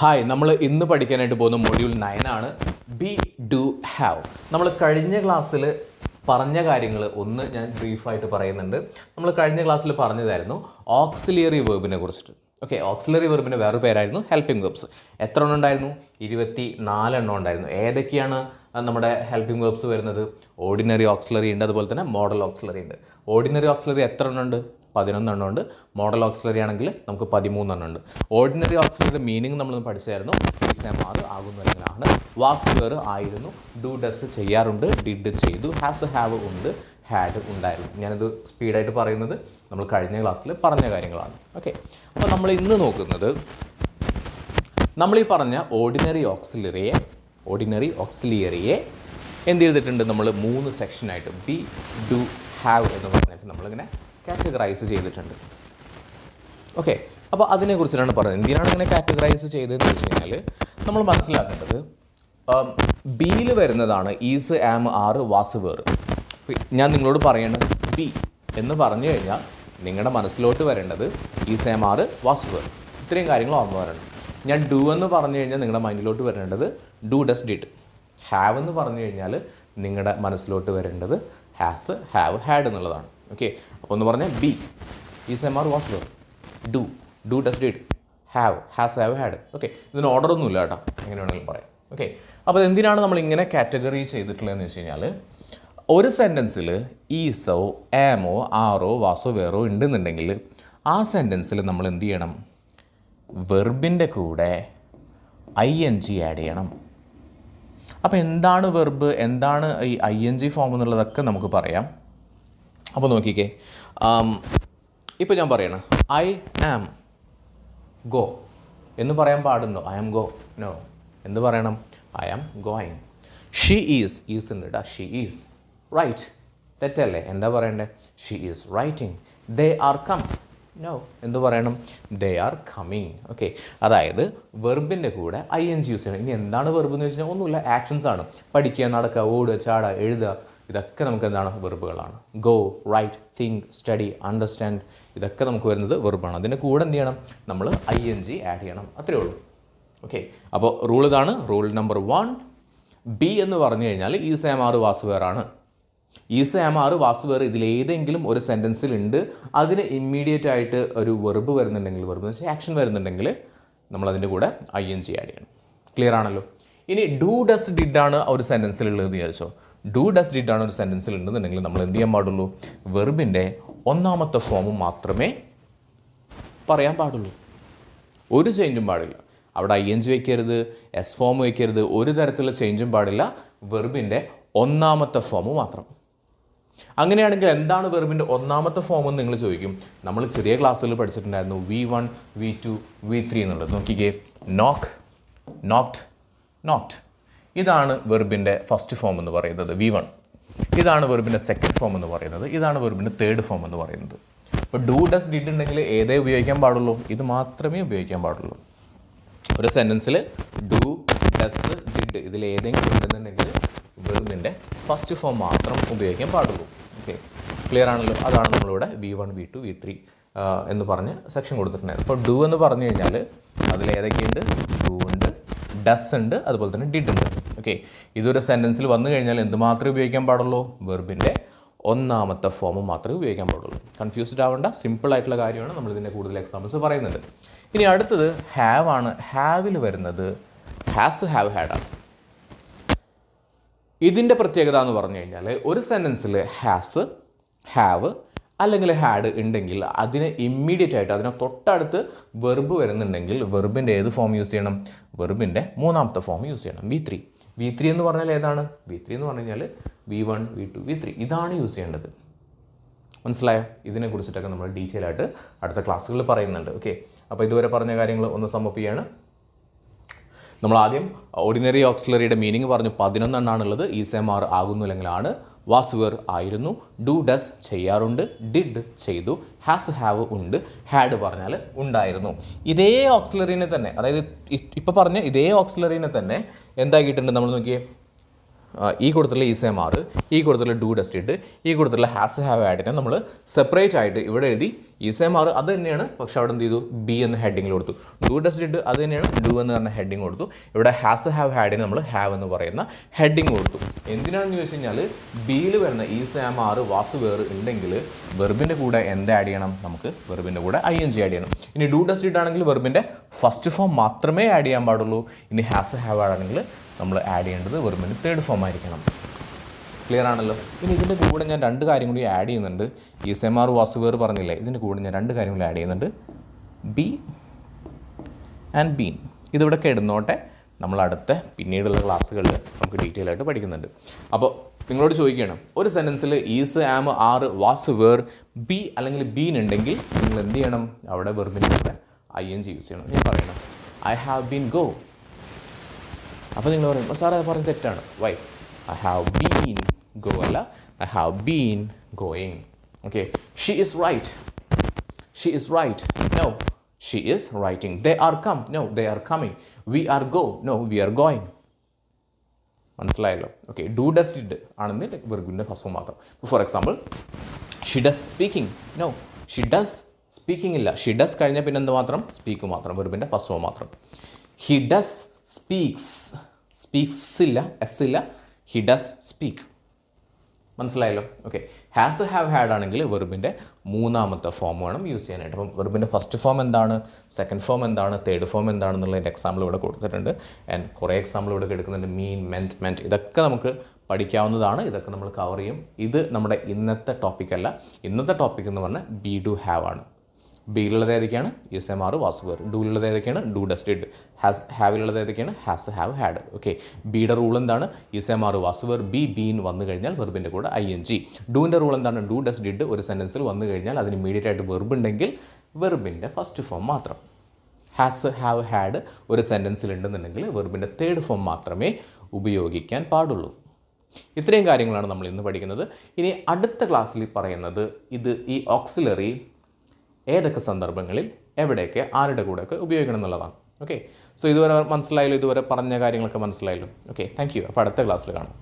Hi, നമ്മൾ ഇന്ന് പഠിക്കാനായിട്ട് പോകുന്ന മൊഡ്യൂൾ 9 ആണ്. B do have. നമ്മൾ കഴിഞ്ഞ ക്ലാസ്സിൽ പറഞ്ഞ കാര്യങ്ങൾ ഒന്ന് ഞാൻ ബ്രീഫായിട്ട് പറയുന്നുണ്ട്. നമ്മൾ കഴിഞ്ഞ ക്ലാസ്സിൽ പറഞ്ഞതായിരുന്നു ഓക്സിലിയറി വെർബിനെ കുറിച്ചിട്ട്. ഓക്കെ, ഓക്സിലിയറി വെർബിൻ്റെ വേറെ പേരായിരുന്നു ഹെൽപ്പിംഗ് വെർബ്സ്. എത്ര എണ്ണം ഉണ്ടായിരുന്നു? 24 എണ്ണം ഉണ്ടായിരുന്നു. ഏതൊക്കെയാണ് നമ്മുടെ ഹെൽപ്പിംഗ് വെർബ്സ് വരുന്നത്? ഓർഡിനറി ഓക്സിലറി ഉണ്ട്, അതുപോലെ തന്നെ മോഡൽ ഓക്സിലറി ഉണ്ട്. ഓർഡിനറി ഓക്സിലറി എത്ര എണ്ണം ഉണ്ട്? 11 എണ്ണം ഉണ്ട്. മോഡൽ ഓക്സിലറി ആണെങ്കിൽ നമുക്ക് 13 എണ്ണം ഉണ്ട്. ഓർഡിനറി ഓക്സിലറിയുടെ മീനിങ് നമ്മളൊന്ന് പഠിച്ചായിരുന്നു. ഈസ് ആകുന്നു അല്ലെങ്കിൽ വാസ് വെർ ആയിരുന്നു, ഡു ഡസ് ചെയ്യാറുണ്ട്, ഡിഡ് ചെയ്തു, ഹാസ് ഹാവ് ഉണ്ട്, ഹാഡ് ഉണ്ടായിരുന്നു. ഞാനിത് സ്പീഡായിട്ട് പറയുന്നത് നമ്മൾ കഴിഞ്ഞ ക്ലാസ്സിൽ പറഞ്ഞ കാര്യങ്ങളാണ്. ഓക്കെ, അപ്പോൾ നമ്മൾ ഇന്ന് നോക്കുന്നത് നമ്മളീ പറഞ്ഞ ഓർഡിനറി ഓക്സിലിയറിയെ എന്ത് ചെയ്തിട്ടുണ്ട്? നമ്മൾ 3 സെക്ഷനായിട്ട് ബി ഡു ഹാവ് എന്ന് പറഞ്ഞിട്ട് നമ്മളിങ്ങനെ കാറ്റഗറൈസ് ചെയ്തിട്ടുണ്ട്. ഓക്കെ, അപ്പോൾ അതിനെക്കുറിച്ചിട്ടാണ് പറയുന്നത്. എന്തിനാണ് ഇങ്ങനെ കാറ്റഗറൈസ് ചെയ്തതെന്ന് വെച്ച് കഴിഞ്ഞാൽ നമ്മൾ മനസ്സിലാക്കേണ്ടത് ബിയിൽ വരുന്നതാണ് is, am, are, was, were. ഞാൻ നിങ്ങളോട് പറയണത് ബി എന്ന് പറഞ്ഞു കഴിഞ്ഞാൽ നിങ്ങളുടെ മനസ്സിലോട്ട് വരേണ്ടത് is, am, are, was, were. ഇത്രയും കാര്യങ്ങൾ ഓർമ്മ വരണം. ഞാൻ ഡു എന്ന് പറഞ്ഞു കഴിഞ്ഞാൽ നിങ്ങളുടെ മൈൻഡിലോട്ട് വരേണ്ടത് ഡു, ഡസ്, ഡിഡ്. ഹാവ് എന്ന് പറഞ്ഞു കഴിഞ്ഞാൽ നിങ്ങളുടെ മനസ്സിലോട്ട് വരേണ്ടത് ഹാസ്, ഹാവ്, ഹാഡ് എന്നുള്ളതാണ്. ഓക്കെ, അപ്പോൾ ഒന്ന് പറഞ്ഞാൽ be is, am, are, was, were, do, does, did, have, has, have, had. Okay, ഇതിന് ഓർഡറൊന്നുമില്ല കേട്ടോ, എങ്ങനെ വേണമെങ്കിലും പറയാം. ഓക്കെ, അപ്പോൾ എന്തിനാണ് നമ്മൾ ഇങ്ങനെ കാറ്റഗറി ചെയ്തിട്ടുള്ളതെന്ന് വെച്ച് കഴിഞ്ഞാൽ ഒരു സെൻറ്റൻസിൽ ഈസോ, ആമോ, ആറോ, വാസോ, വേറോ ഉണ്ടെന്നുണ്ടെങ്കിൽ ആ സെൻറ്റൻസിൽ നമ്മൾ എന്ത് ചെയ്യണം? വെർബിൻ്റെ കൂടെ ING ആഡ് ചെയ്യണം. അപ്പോൾ എന്താണ് വെർബ്, എന്താണ് ഈ ING ഫോം എന്നുള്ളതൊക്കെ നമുക്ക് പറയാം. അപ്പോൾ നോക്കിക്കേ, ഇപ്പോൾ ഞാൻ പറയണം ഐ ആം ഗോ എന്ന് പറയാൻ പാടുണ്ടോ? I am go? നോ. എന്ത് പറയണം? I am going. She is ഉണ്ട് കേട്ടോ, ഷീ ഈസ് റൈറ്റ്. തെറ്റല്ലേ? എന്താ പറയണ്ടേ? She is writing. They are come. No. എന്ത് പറയണം? ദേ ആർ കമ്മിങ്. ഓക്കെ, അതായത് വെർബിൻ്റെ കൂടെ ING യൂസ് ചെയ്യണം. ഇനി എന്താണ് വെർബ് എന്ന് വെച്ച് കഴിഞ്ഞാൽ ഒന്നുമില്ല, ആക്ഷൻസ് ആണ്. പഠിക്കുക, നടക്കുക, ഓടുക, ചാടുക, എഴുതുക, ഇതൊക്കെ നമുക്ക് എന്താണ്? വെർബുകളാണ്. Go, write, think, study, understand, ഇതൊക്കെ നമുക്ക് വരുന്നത് വെർബാണ്. അതിൻ്റെ കൂടെ എന്ത് ചെയ്യണം? നമ്മൾ ING ആഡ് ചെയ്യണം. അത്രയേ ഉള്ളൂ. ഓക്കെ, അപ്പോൾ റൂൾ ഇതാണ്. റൂൾ നമ്പർ 1, ബി എന്ന് പറഞ്ഞു കഴിഞ്ഞാൽ is, am, are, was, were ആണ്. Is, am, are, was, were ഇതിലേതെങ്കിലും ഒരു സെൻറ്റൻസിൽ ഉണ്ട്, അതിന് ഇമ്മീഡിയറ്റ് ആയിട്ട് ഒരു വെർബ് വരുന്നുണ്ടെങ്കിൽ, വെർബ് എന്ന് വെച്ചാൽ ആക്ഷൻ വരുന്നുണ്ടെങ്കിൽ നമ്മൾ അതിൻ്റെ കൂടെ ING ആഡ് ചെയ്യണം. ക്ലിയർ ആണല്ലോ? ഇനി ഡു, ഡസ്, ഡിഡ് ആണ് ഒരു സെൻറ്റൻസിൽ ഉള്ളതെന്ന് വിചാരിച്ചോ. ഡു, ഡസ്, ഡിഡ് ആണ് ഒരു സെൻറ്റൻസിൽ ഉണ്ടെന്നുണ്ടെങ്കിൽ നമ്മൾ എന്ത് ചെയ്യാൻ പാടുള്ളൂ? വെർബിൻ്റെ ഒന്നാമത്തെ ഫോമും മാത്രമേ പറയാൻ പാടുള്ളൂ. ഒരു ചേഞ്ചും പാടില്ല. അവിടെ ING വയ്ക്കരുത്, എസ് ഫോം വയ്ക്കരുത്, ഒരു തരത്തിലുള്ള ചേഞ്ചും പാടില്ല. വെർബിൻ്റെ ഒന്നാമത്തെ ഫോം മാത്രം. അങ്ങനെയാണെങ്കിൽ എന്താണ് വെർബിൻ്റെ ഒന്നാമത്തെ ഫോം എന്ന് നിങ്ങൾ ചോദിക്കും. നമ്മൾ ചെറിയ ക്ലാസ്സുകളിൽ പഠിച്ചിട്ടുണ്ടായിരുന്നു V1, V2, V3 എന്നുള്ളത്. നോക്കിക്കേ, നോക്ക്, നോക്ക്ഡ്, നോക്ക്ഡ്. ഇതാണ് വെർബിൻ്റെ ഫസ്റ്റ് ഫോം എന്ന് പറയുന്നത്, V1. ഇതാണ് വെർബിൻ്റെ സെക്കൻഡ് ഫോം എന്ന് പറയുന്നത്. ഇതാണ് വെർബിൻ്റെ തേർഡ് ഫോം എന്ന് പറയുന്നത്. ഇപ്പോൾ ഡു, ഡസ്, ഡിഡ് ഉണ്ടെങ്കിൽ ഏതേ ഉപയോഗിക്കാൻ പാടുള്ളൂ? ഇത് മാത്രമേ ഉപയോഗിക്കാൻ പാടുള്ളൂ. ഒരു സെൻറ്റൻസിൽ ഡു, ഡസ്, ഡിഡ് ഇതിലേതെങ്കിലും ഉണ്ടെന്നുണ്ടെങ്കിൽ വെർബിൻ്റെ ഫസ്റ്റ് ഫോം മാത്രം ഉപയോഗിക്കാൻ പാടുള്ളൂ. ഓക്കെ, ക്ലിയർ ആണല്ലോ? അതാണ് നമ്മളിവിടെ V1, V2, V3 എന്ന് പറഞ്ഞ് സെക്ഷൻ കൊടുത്തിട്ടുണ്ടായിരുന്നു. ഇപ്പോൾ ഡു എന്ന് പറഞ്ഞു കഴിഞ്ഞാൽ അതിലേതൊക്കെയുണ്ട്? ഡു ഉണ്ട്, ഡസ് ഉണ്ട്, അതുപോലെ തന്നെ ഡിഡ് ഉണ്ട്. ഓക്കെ, ഇതൊരു സെൻറ്റൻസിൽ വന്നു കഴിഞ്ഞാൽ എന്ത് മാത്രമേ ഉപയോഗിക്കാൻ പാടുള്ളൂ? വെർബിൻ്റെ ഒന്നാമത്തെ ഫോം മാത്രമേ ഉപയോഗിക്കാൻ പാടുള്ളൂ. കൺഫ്യൂസ്ഡ് ആവേണ്ട, സിമ്പിൾ ആയിട്ടുള്ള കാര്യമാണ്. നമ്മളിതിൻ്റെ കൂടുതൽ എക്സാമ്പിൾസ് പറയുന്നുണ്ട്. ഇനി അടുത്തത് ഹാവ് ആണ്. ഹാവിൽ വരുന്നത് ഹാസ്, ഹാവ്, ഹാഡ് ആണ്. ഇതിൻ്റെ പ്രത്യേകത എന്ന് പറഞ്ഞു കഴിഞ്ഞാൽ ഒരു സെൻറ്റൻസിൽ ഹാസ്, ഹാവ് അല്ലെങ്കിൽ ഹാഡ് ഉണ്ടെങ്കിൽ അതിന് ഇമ്മീഡിയറ്റ് ആയിട്ട് അതിനെ തൊട്ടടുത്ത് വെർബ് വരുന്നുണ്ടെങ്കിൽ വെർബിൻ്റെ ഏത് ഫോം യൂസ് ചെയ്യണം? വെർബിൻ്റെ മൂന്നാമത്തെ ഫോം യൂസ് ചെയ്യണം, V3. V3 എന്ന് പറഞ്ഞാൽ ഏതാണ്? V3 എന്ന് പറഞ്ഞു കഴിഞ്ഞാൽ V1, V2, V3 ഇതാണ് യൂസ് ചെയ്യേണ്ടത്. മനസ്സിലായോ? ഇതിനെക്കുറിച്ചിട്ടൊക്കെ നമ്മൾ ഡീറ്റെയിൽ ആയിട്ട് അടുത്ത ക്ലാസ്സുകളിൽ പറയുന്നുണ്ട്. ഓക്കെ, അപ്പോൾ ഇതുവരെ പറഞ്ഞ കാര്യങ്ങൾ ഒന്ന് സമ്മപ്പ് ചെയ്യാണ്. നമ്മൾ ആദ്യം ഓർഡിനറി ഓക്സിലറിയുടെ മീനിങ് പറഞ്ഞു. 11 എണ്ണാണുള്ളത്. ഈസ്, ആം, ആർ ആകുന്നു അല്ലെങ്കിൽ ആണ്, വാസ്, വേർ ആയിരുന്നു, ഡു, ഡസ് ചെയ്യാറുണ്ട്, ഡിഡ് ചെയ്തു, ഹാസ്, ഹാവ് ഉണ്ട്, ഹാഡ് പറഞ്ഞാൽ ഉണ്ടായിരുന്നു. ഇതേ ഓക്സിലറിനെ തന്നെ, അതായത് ഇപ്പോൾ പറഞ്ഞ ഇതേ ഓക്സിലറിനെ തന്നെ എന്താക്കിയിട്ടുണ്ട്? നമ്മൾ നോക്കിയേ, ഈ കൊടുത്തുള്ള ഈസ്, ആം, ആർ, ഈ കൊടുത്തുള്ള ഡു, ഡസ്, ഡിഡ്, ഈ കൊടുത്തുള്ള ഹാസ്, ഹാവ്, ഹാഡിനെ നമ്മൾ സെപ്പറേറ്റ് ആയിട്ട് ഇവിടെ എഴുതി ഈ സെയിം ആർ അത് തന്നെയാണ്, പക്ഷെ അവിടെ എന്ത് ചെയ്തു ബി എന്ന ഹെഡിങ്ങിൽ കൊടുത്തു. ഡു ഡസ് ഡിഡ് അത് തന്നെയാണ്, ഡു എന്ന് പറഞ്ഞ ഹെഡിങ് കൊടുത്തു. ഇവിടെ ഹാസ് ഹാവ് ഹാഡിന് നമ്മൾ ഹാവ് എന്ന് പറയുന്ന ഹെഡിങ് കൊടുത്തു. എന്തിനാണെന്ന് ചോദിച്ചു കഴിഞ്ഞാൽ ബിയിൽ വരുന്ന ഈ സെയിം ആർ വാസ് വേർ ഉണ്ടെങ്കിൽ വെർബിൻ്റെ കൂടെ എന്ത് ആഡ് ചെയ്യണം, നമുക്ക് വെർബിൻ്റെ കൂടെ ing ആഡ് ചെയ്യണം. ഇനി ഡു ഡസ് ഡിഡ് ആണെങ്കിൽ വെർബിൻ്റെ ഫസ്റ്റ് ഫോം മാത്രമേ ആഡ് ചെയ്യാൻ പാടുള്ളൂ. ഇനി ഹാസ് ഹാവ് ആണെങ്കിൽ നമ്മൾ ആഡ് ചെയ്യേണ്ടത് വെർബിൻ്റെ തേർഡ് ഫോം ആയിരിക്കണം. ക്ലിയർ ആണല്ലോ. ഇനി ഇതിൻ്റെ കൂടെ ഞാൻ രണ്ട് കാര്യം കൂടി ആഡ് ചെയ്യുന്നുണ്ട്. ഈ സെയിം ആർ വാസ് വേർ പറഞ്ഞില്ലേ, ഇതിൻ്റെ കൂടെ ഞാൻ രണ്ട് കാര്യം കൂടി ആഡ് ചെയ്യുന്നുണ്ട്, ബി ആൻഡ് ബീൻ. ഇതിവിടെ കിടന്നോട്ടെ, നമ്മൾ അടുത്ത പിന്നീടുള്ള ക്ലാസ്സുകളിൽ നമുക്ക് ഡീറ്റെയിൽ ആയിട്ട് പഠിക്കുന്നുണ്ട്. അപ്പോൾ നിങ്ങളോട് ചോദിക്കണം, ഒരു സെൻറ്റൻസിൽ is am are was were be അല്ലെങ്കിൽ ബീൻ ഉണ്ടെങ്കിൽ നിങ്ങൾ എന്ത് ചെയ്യണം, അവിടെ വെർബിൻ്റെ കൂടെ ing യൂസ് ചെയ്യണം. ഞാൻ പറയണം ഐ ഹാവ് ബീൻ ഗോ. അപ്പോൾ നിങ്ങൾ പറയും സാറേ അത് പറഞ്ഞ് തെറ്റാണ്. Why? I have been go അല്ല, I have been going. Okay. She is write. She is write. No, she is writing. They are come. No, they are coming. We are go. No, we are going. മനസ്സിലായല്ലോ. Okay. Do does did ആണെന്ന് വെർബിൻ്റെ first form മാത്രം. For example, she does speaking. No, she does speaking ഇല്ല. She does കഴിഞ്ഞാൽ പിന്നെ എന്ത് മാത്രം, speak മാത്രം, വെർബിൻ്റെ ഫസ്റ്റ് ഫോം മാത്രം. He does speaks. സ്പീക്സ് ഇല്ല, എസ് ഇല്ല. He does speak. മനസ്സിലായല്ലോ. ഓക്കെ. ഹാസ് ഹാവ് ഹാഡ് ആണെങ്കിൽ വെർബിൻ്റെ മൂന്നാമത്തെ ഫോം വേണം യൂസ് ചെയ്യാനായിട്ട്. അപ്പം വെർബിൻ്റെ ഫസ്റ്റ് ഫോം എന്താണ്, സെക്കൻഡ് ഫോം എന്താണ്, തേർഡ് ഫോം എന്താണെന്നുള്ളതിൻ്റെ എക്സാമ്പിൾ ഇവിടെ കൊടുത്തിട്ടുണ്ട്. ആൻഡ് കുറേ എക്സാമ്പിൾ ഇവിടെ എടുക്കുന്നുണ്ട്. മീൻ, മെൻറ്റ് ഇതൊക്കെ നമുക്ക് പഠിക്കാവുന്നതാണ്. ഇതൊക്കെ നമ്മൾ കവർ ചെയ്യും. ഇത് നമ്മുടെ ഇന്നത്തെ ടോപ്പിക്കല്ല. ഇന്നത്തെ ടോപ്പിക് എന്ന് പറഞ്ഞാൽ ബി ഡു ഹാവ് ആണ്. ബിയിലുള്ളത് ഏതൊക്കെയാണ്, is am are was were. ഡൂയിലുള്ളത് ഏതൊക്കെയാണ്, ഡു ഡസ് ഡിഡ്. ഹാവിലുള്ളത് ഏതൊക്കെയാണ്, ഹാസ് ഹാവ് ഹാഡ്. ഓക്കെ. ബിയുടെ റൂൾ എന്താണ്, is am are was were be been വന്നു കഴിഞ്ഞാൽ വെർബിൻ്റെ കൂടെ ing. ഡൂവിൻ്റെ റൂൾ എന്താണ്, ഡു ഡസ് ഡിഡ് ഒരു സെൻറ്റൻസിൽ വന്നു കഴിഞ്ഞാൽ അതിന് ഇമ്മീഡിയറ്റ് ആയിട്ട് വെർബ് ഉണ്ടെങ്കിൽ വെർബിൻ്റെ ഫസ്റ്റ് ഫോം മാത്രം. ഹാസ് ഹാവ് ഹാഡ് ഒരു സെൻറ്റൻസിൽ ഉണ്ടെന്നുണ്ടെങ്കിൽ വെർബിൻ്റെ തേർഡ് ഫോം മാത്രമേ ഉപയോഗിക്കാൻ പാടുള്ളൂ. ഇത്രയും കാര്യങ്ങളാണ് നമ്മൾ ഇന്ന് പഠിക്കുന്നത്. ഇനി അടുത്ത ക്ലാസ്സിൽ പറയുന്നത് ഈ ഓക്സിലറി ഏതൊക്കെ സന്ദർഭങ്ങളിൽ എവിടെയൊക്കെ ആരുടെ കൂടെയൊക്കെ ഉപയോഗിക്കണം എന്നുള്ളതാണ്. ഓക്കെ. സോ ഇതുവരെ മനസ്സിലായല്ലോ, ഇതുവരെ പറഞ്ഞ കാര്യങ്ങളൊക്കെ മനസ്സിലായല്ലോ. Okay, thank you. അപ്പോൾ അടുത്ത ക്ലാസ്സിൽ കാണാം.